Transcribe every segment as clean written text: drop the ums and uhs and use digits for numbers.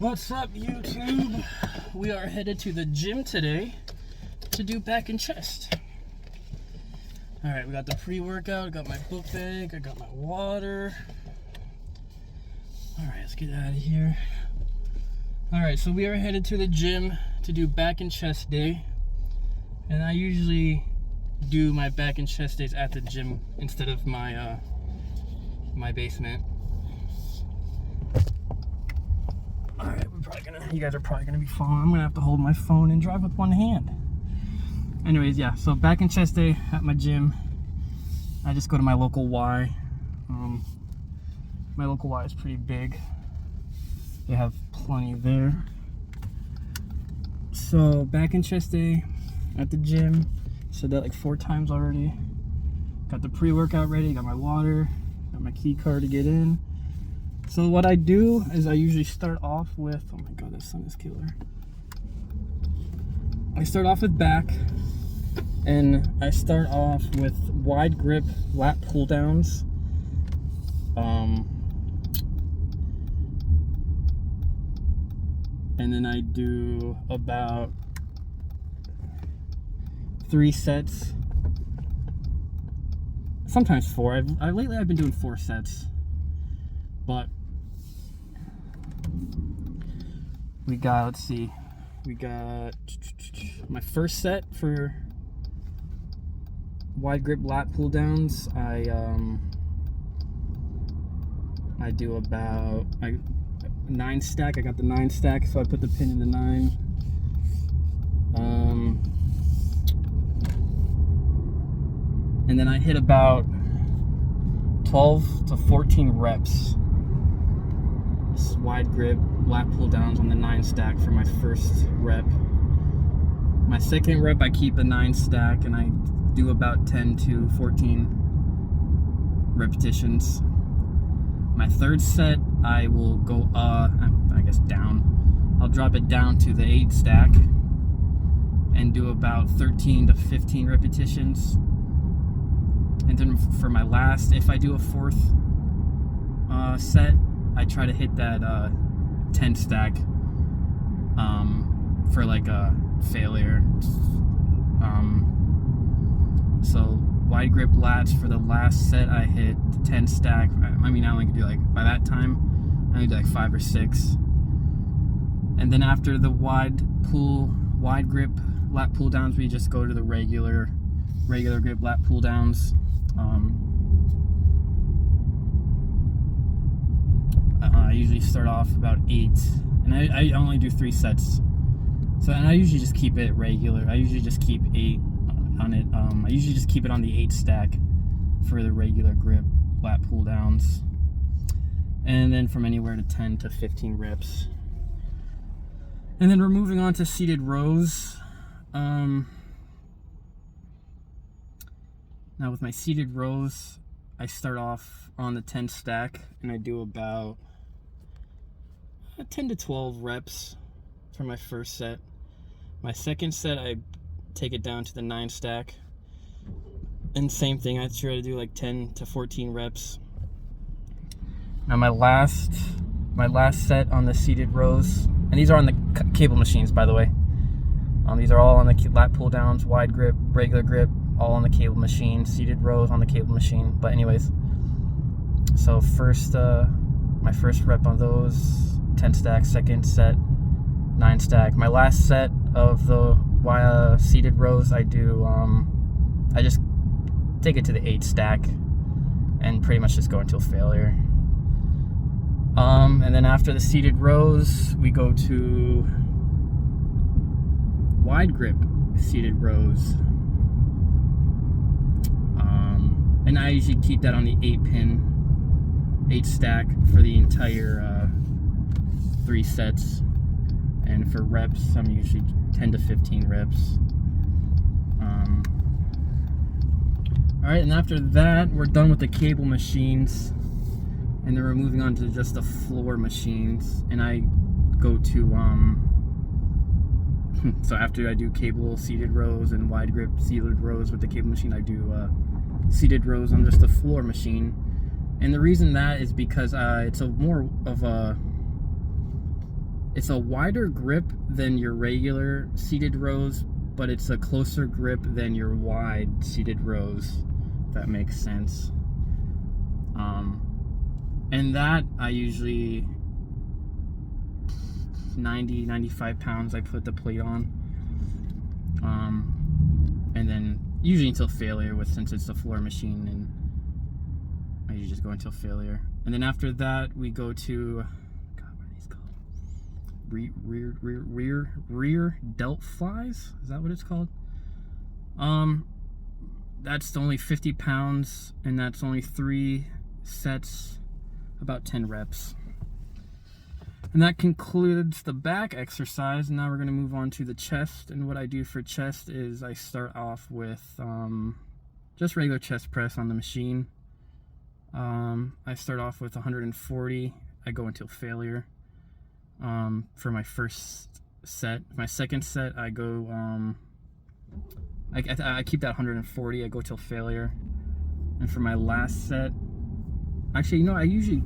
What's up, YouTube? We are headed to the gym today to do back and chest. Alright, we got the pre-workout, I got my book bag, I got my water. Alright, let's get out of here. Alright, so we are headed to the gym to do back and chest day. And I usually do my back and chest days at the gym instead of my my basement. Alright, you guys are probably gonna be following. I'm gonna have to hold my phone and drive with one hand. Anyways, yeah, so back and chest day at my gym. I just go to my local Y. My local Y is pretty big. They have plenty there. So back and chest day at the gym. Said that like 4 times already. Got the pre-workout ready, got my water, got my key card to get in. So what I do is I usually start off with, oh my god, that sun is killer. I start off with back, and I start off with wide grip lat pull downs. And then I do about 3 sets, sometimes 4. Lately I've been doing 4 sets, but we got, let's see, we got my first set for wide grip lat pull downs. I do about 9 stack. I got the 9 stack, so I put the pin in the 9. And then I hit about 12 to 14 reps. This wide grip lat pull downs on the 9 stack for my first rep. My second rep, I keep the 9 stack and I do about 10 to 14 repetitions. My third set, I will go, I guess down. I'll drop it down to the 8 stack and do about 13 to 15 repetitions. And then for my last, if I do a 4th set, I try to hit that 10 stack for like a failure. So wide grip lats for the last set, I hit 10 stack. I mean, I only could do like, by that time, I only do like 5 or 6. And then after the wide grip lat pull downs, we just go to the regular grip lat pull downs. I usually start off about 8, and I only do 3 sets. So, and I usually just keep it regular. I usually just keep 8 on it. I usually just keep it on the 8 stack for the regular grip lat pull downs, and then from anywhere to 10 to 15 reps. And then we're moving on to seated rows. Now with my seated rows, I start off on the 10 stack and I do about 10 to 12 reps for my first set. My second set, I take it down to the 9 stack. And same thing, I try to do like 10 to 14 reps. Now my last set on the seated rows, and these are on the cable machines, by the way. These are all on the lat pull downs, wide grip, regular grip, all on the cable machine, seated rows on the cable machine. But anyways, so my first rep on those, 10 stack, second set, 9 stack. My last set of the seated rows, I do, I just take it to the 8 stack and pretty much just go until failure. And then after the seated rows, we go to wide grip seated rows. And I usually keep that on the 8 stack for the entire 3 sets. And for reps, I'm usually 10 to 15 reps. Alright, and after that, we're done with the cable machines. And then we're moving on to just the floor machines. And I go to, so after I do cable seated rows and wide grip seated rows with the cable machine, I do seated rows on just the floor machine. And the reason that is because it's a more of a It's a wider grip than your regular seated rows, but it's a closer grip than your wide seated rows, if that makes sense. And that I usually 95 pounds I put the plate on, and then usually until failure, since it's a floor machine, and I usually just go until failure. And then after that we go to, God, what are these called? Rear delt flies, is that what it's called? That's only 50 pounds, and that's only 3 sets, about 10 reps. And that concludes the back exercise. Now we're going to move on to the chest. And what I do for chest is I start off with just regular chest press on the machine. I start off with 140. I go until failure for my first set. My second set, I go, I keep that 140. I go till failure. And for my last set, actually, you know,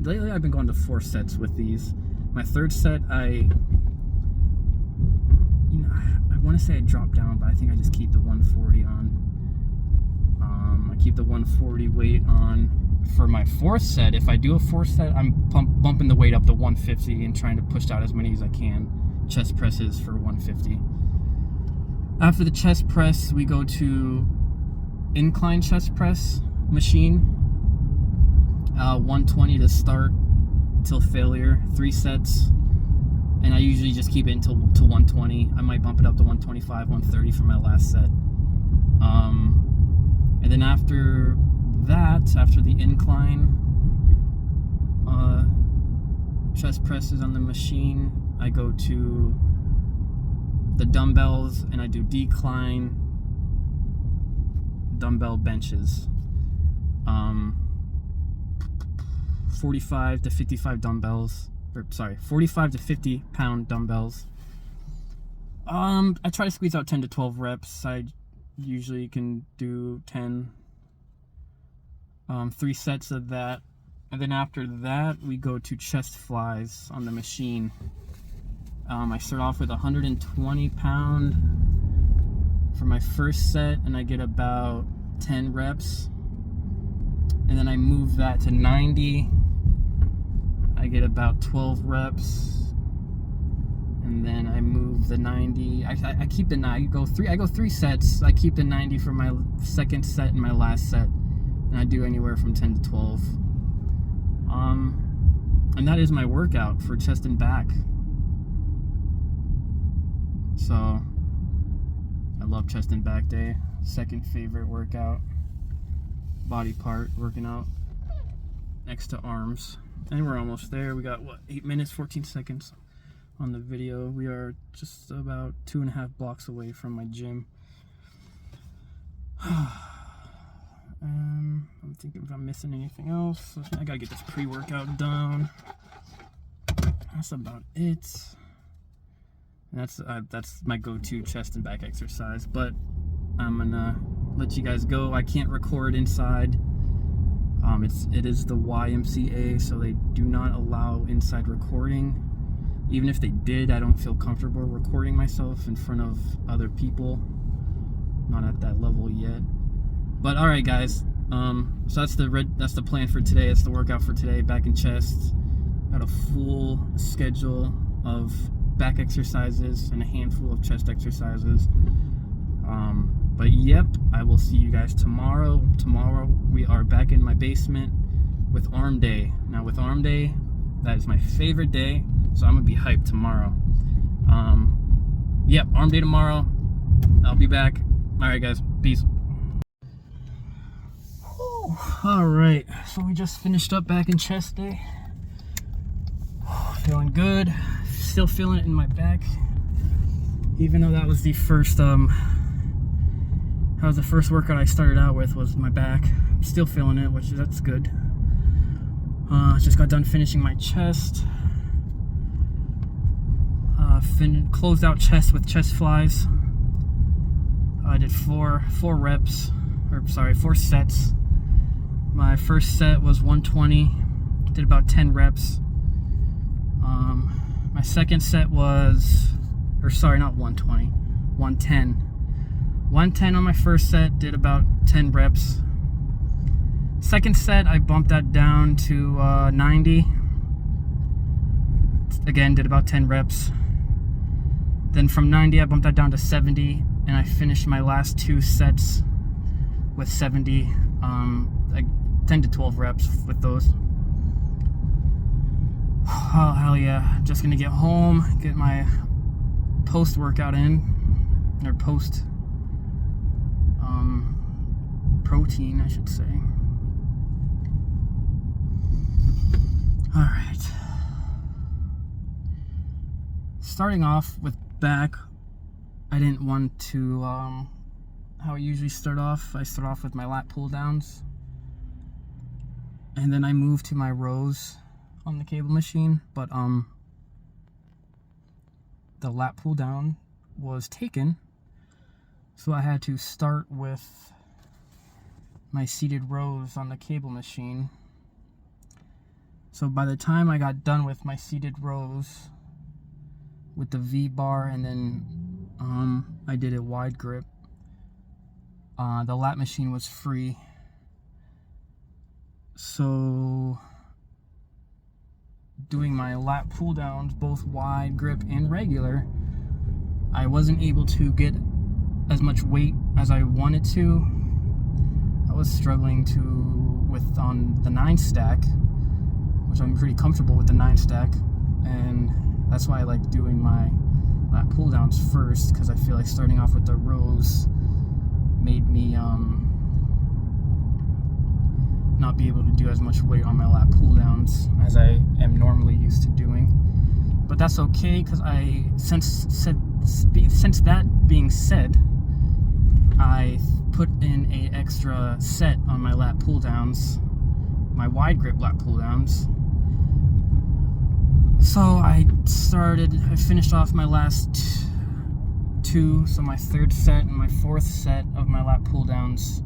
lately I've been going to 4 sets with these. My third set, I want to say I drop down, but I think I just keep the 140 on. I keep the 140 weight on. For my fourth set, if I do a fourth set, I'm bumping the weight up to 150 and trying to push out as many as I can. Chest presses for 150. After the chest press, we go to incline chest press machine. 120 to start till failure, 3 sets, and I usually just keep it to 120. I might bump it up to 125, 130 for my last set. And then after that, after the incline chest presses on the machine, I go to the dumbbells and I do decline dumbbell benches. 45 to 55 dumbbells, or sorry, 45 to 50 pound dumbbells. I try to squeeze out 10 to 12 reps. I usually can do 10, 3 sets of that. And then after that, we go to chest flies on the machine. I start off with 120 pound for my first set, and I get about 10 reps. And then I move that to 90. I get about 12 reps, and then I move the 90. I keep the 90. I go 3 sets. I keep the 90 for my second set and my last set, and I do anywhere from 10 to 12. And that is my workout for chest and back. So I love chest and back day. Second favorite workout, body part working out next to arms. And we're almost there. We got, what, 8 minutes, 14 seconds on the video. We are just about 2.5 blocks away from my gym. I'm thinking if I'm missing anything else. I gotta get this pre-workout done. That's about it. And that's my go-to chest and back exercise. But I'm gonna let you guys go. I can't record inside. It is the YMCA, so they do not allow inside recording. Even if they did, I don't feel comfortable recording myself in front of other people. Not at that level yet. But all right, guys. So that's the plan for today. It's the workout for today. Back and chest. Got a full schedule of back exercises and a handful of chest exercises. But yep, I will see you guys tomorrow. Tomorrow we are back in my basement with arm day. Now with arm day, that is my favorite day, so I'm gonna be hyped tomorrow. Yep, arm day tomorrow. I'll be back. All right, guys, peace. All right, so we just finished up back in chest day. Feeling good. Still feeling it in my back, even though that was the first workout I started out with, was my back. I'm still feeling it, which that's good. Just got done finishing my chest. Closed out chest with chest flies. I did 4 sets. My first set was 120. Did about 10 reps. My second set was, or sorry, not 120, 110. 110 on my first set, did about 10 reps. Second set, I bumped that down to 90. Again, did about 10 reps. Then from 90, I bumped that down to 70, and I finished my last 2 sets with 70, like 10 to 12 reps with those. Oh, hell yeah. Just gonna get home, get my post-workout in, or protein, I should say. All right. Starting off with back, I didn't want to, how I usually start off. I start off with my lat pull downs, and then I move to my rows on the cable machine, but the lat pull down was taken, so I had to start with my seated rows on the cable machine. So by the time I got done with my seated rows with the V bar, and then I did a wide grip, the lat machine was free. So doing my lat pull downs, both wide grip and regular, I wasn't able to get as much weight as I wanted to. I was struggling with on the 9 stack, which I'm pretty comfortable with the 9 stack, and that's why I like doing my lat pull downs first, because I feel like starting off with the rows made me not be able to do as much weight on my lat pull downs as I am normally used to doing. But that's okay, because since that being said, I put in a extra set on my lat pull downs, my wide grip lat pull downs. So I finished off my last 2, so my 3rd set and my 4th set of my lat pull downs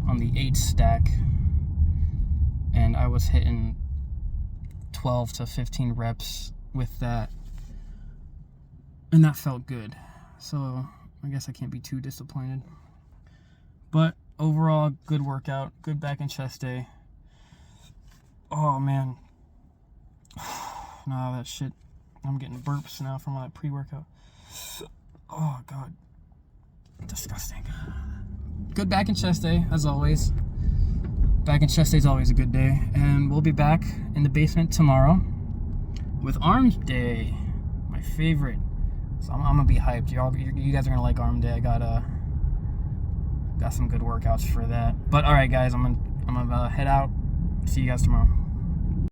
on the 8 stack, and I was hitting 12 to 15 reps with that, and that felt good. So I guess I can't be too disappointed. But overall, good workout, good back and chest day. Oh man, nah, that shit, I'm getting burps now from my pre-workout. Oh god, disgusting. Good back and chest day, as always. Back and chest day is always a good day, and we'll be back in the basement tomorrow with arms day, my favorite. So I'm gonna be hyped. You guys are gonna like arm day. I got some good workouts for that. But all right, guys, I'm gonna head out. See you guys tomorrow.